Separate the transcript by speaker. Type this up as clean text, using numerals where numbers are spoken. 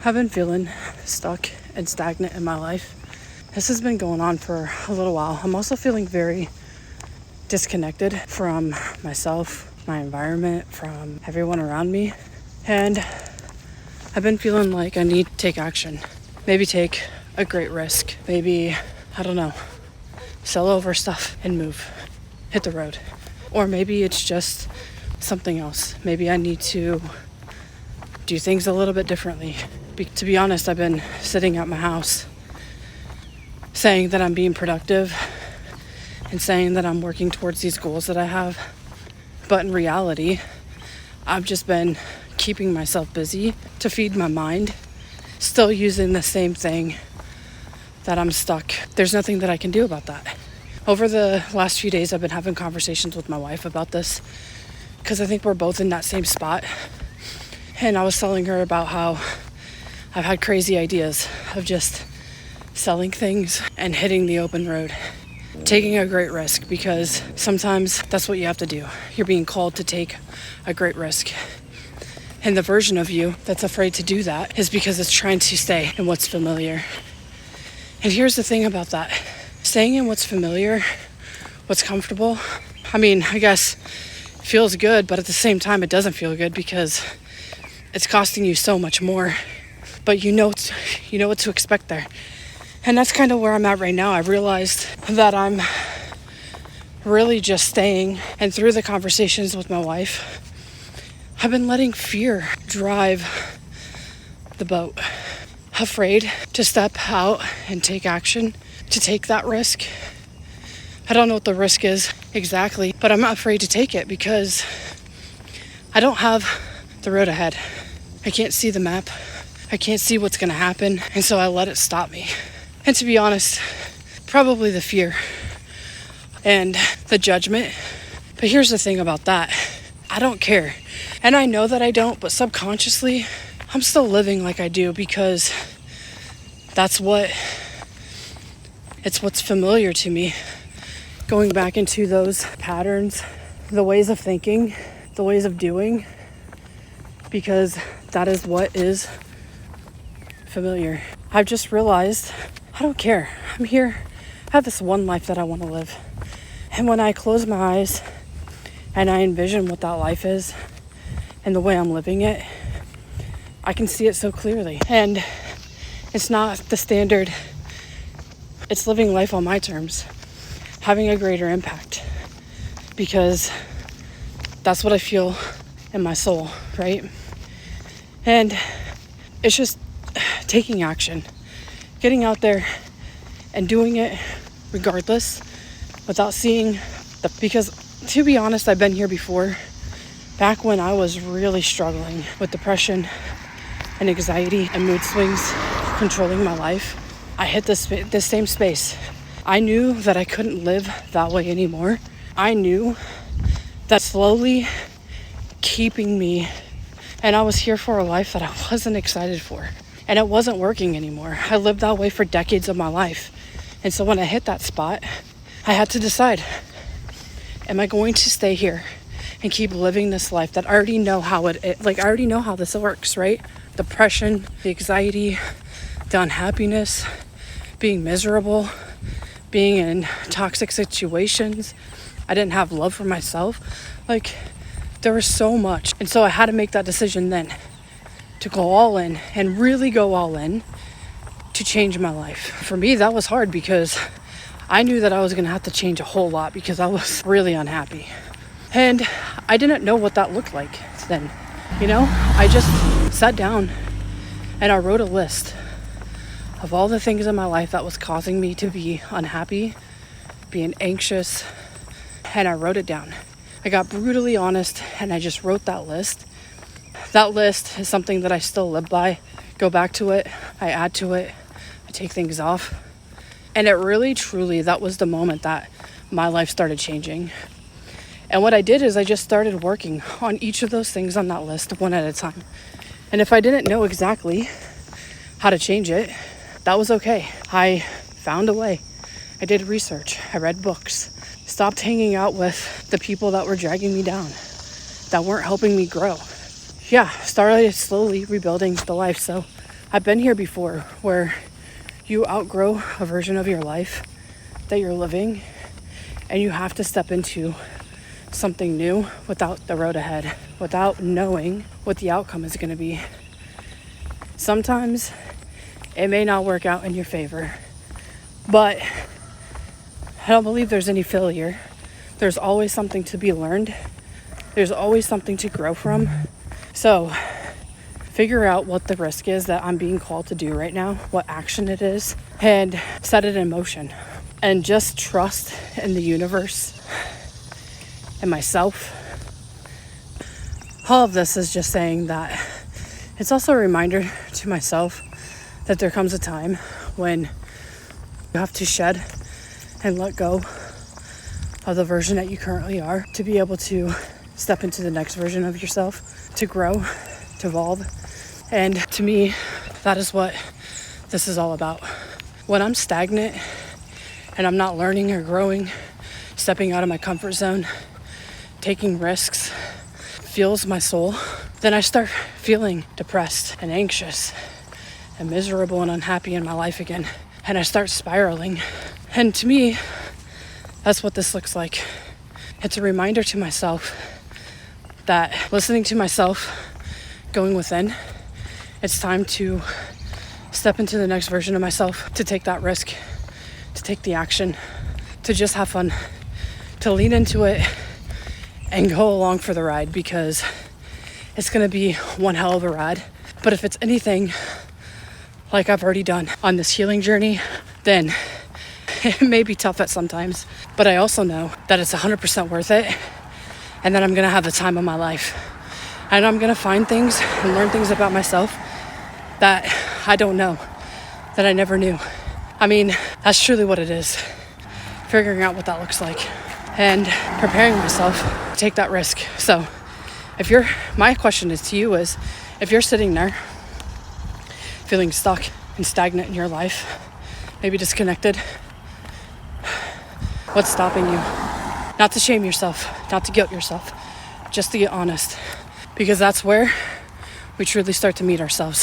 Speaker 1: I've been feeling stuck and stagnant in my life. This has been going on for a little while. I'm also feeling very disconnected from myself, my environment, from everyone around me. And I've been feeling like I need to take action. Maybe take a great risk. Maybe, I don't know, sell over stuff and move, hit the road. Or maybe it's just something else. Maybe I need to do things a little bit differently. To be honest, I've been sitting at my house saying that I'm being productive and saying that I'm working towards these goals that I have. But in reality, I've just been keeping myself busy to feed my mind, still using the same thing that I'm stuck. There's nothing that I can do about that. Over the last few days, I've been having conversations with my wife about this because I think we're both in that same spot. And I was telling her about how I've had crazy ideas of just selling things and hitting the open road, taking a great risk, because sometimes that's what you have to do. You're being called to take a great risk. And the version of you that's afraid to do that is because it's trying to stay in what's familiar. And here's the thing about that. Staying in what's familiar, what's comfortable, I guess feels good, but at the same time it doesn't feel good because it's costing you so much more. But you know what to expect there. And that's kind of where I'm at right now. I realized that I'm really just staying. And through the conversations with my wife, I've been letting fear drive the boat. Afraid to step out and take action, to take that risk. I don't know what the risk is exactly, but I'm not afraid to take it because I don't have the road ahead. I can't see the map. I can't see what's going to happen, and so I let it stop me. And to be honest, probably the fear and the judgment. But here's the thing about that. I don't care. And I know that I don't, but subconsciously, I'm still living like I do because it's what's familiar to me. Going back into those patterns, the ways of thinking, the ways of doing, because that is what is familiar. I've just realized I don't care. I'm here. I have this one life that I want to live. And when I close my eyes and I envision what that life is and the way I'm living it, I can see it so clearly. And it's not the standard. It's living life on my terms, having a greater impact, because that's what I feel in my soul, right? And it's just taking action, getting out there and doing it regardless, without seeing because to be honest, I've been here before, back when I was really struggling with depression and anxiety and mood swings controlling my life. I hit this same space. I knew that I couldn't live that way anymore. I knew that slowly keeping me, and I was here for a life that I wasn't excited for. And it wasn't working anymore. I lived that way for decades of my life. And so when I hit that spot, I had to decide, am I going to stay here and keep living this life that I already know how I already know how this works, right? Depression, the anxiety, the unhappiness, being miserable, being in toxic situations. I didn't have love for myself. There was so much. And so I had to make that decision then to go all in and really go all in to change my life. For me, that was hard because I knew that I was going to have to change a whole lot because I was really unhappy. And I didn't know what that looked like then. I just sat down and I wrote a list of all the things in my life that was causing me to be unhappy, being anxious, and I wrote it down. I got brutally honest and I just wrote that list. That list is something that I still live by. Go back to it, I add to it, I take things off. And it really, truly, that was the moment that my life started changing. And what I did is I just started working on each of those things on that list one at a time. And if I didn't know exactly how to change it, that was okay. I found a way. I did research, I read books, stopped hanging out with the people that were dragging me down, that weren't helping me grow. Started slowly rebuilding the life. So I've been here before where you outgrow a version of your life that you're living and you have to step into something new without the road ahead, without knowing what the outcome is going to be. Sometimes it may not work out in your favor, but I don't believe there's any failure. There's always something to be learned. There's always something to grow from. So figure out what the risk is that I'm being called to do right now, what action it is, and set it in motion. And just trust in the universe and myself. All of this is just saying that it's also a reminder to myself that there comes a time when you have to shed and let go of the version that you currently are to be able to step into the next version of yourself, to grow, to evolve. And to me, that is what this is all about. When I'm stagnant and I'm not learning or growing, stepping out of my comfort zone, taking risks, fuels my soul, then I start feeling depressed and anxious and miserable and unhappy in my life again. And I start spiraling. And to me, that's what this looks like. It's a reminder to myself that listening to myself, going within, it's time to step into the next version of myself, to take that risk, to take the action, to just have fun, to lean into it and go along for the ride, because it's going to be one hell of a ride. But if it's anything like I've already done on this healing journey, then it may be tough at sometimes, but I also know that it's 100% worth it, and that I'm going to have the time of my life. And I'm going to find things and learn things about myself that I don't know, that I never knew. I mean, that's truly what it is. Figuring out what that looks like and preparing myself to take that risk. So my question is to you is, if you're sitting there feeling stuck and stagnant in your life, maybe disconnected, what's stopping you? Not to shame yourself, not to guilt yourself, just to get honest, because that's where we truly start to meet ourselves.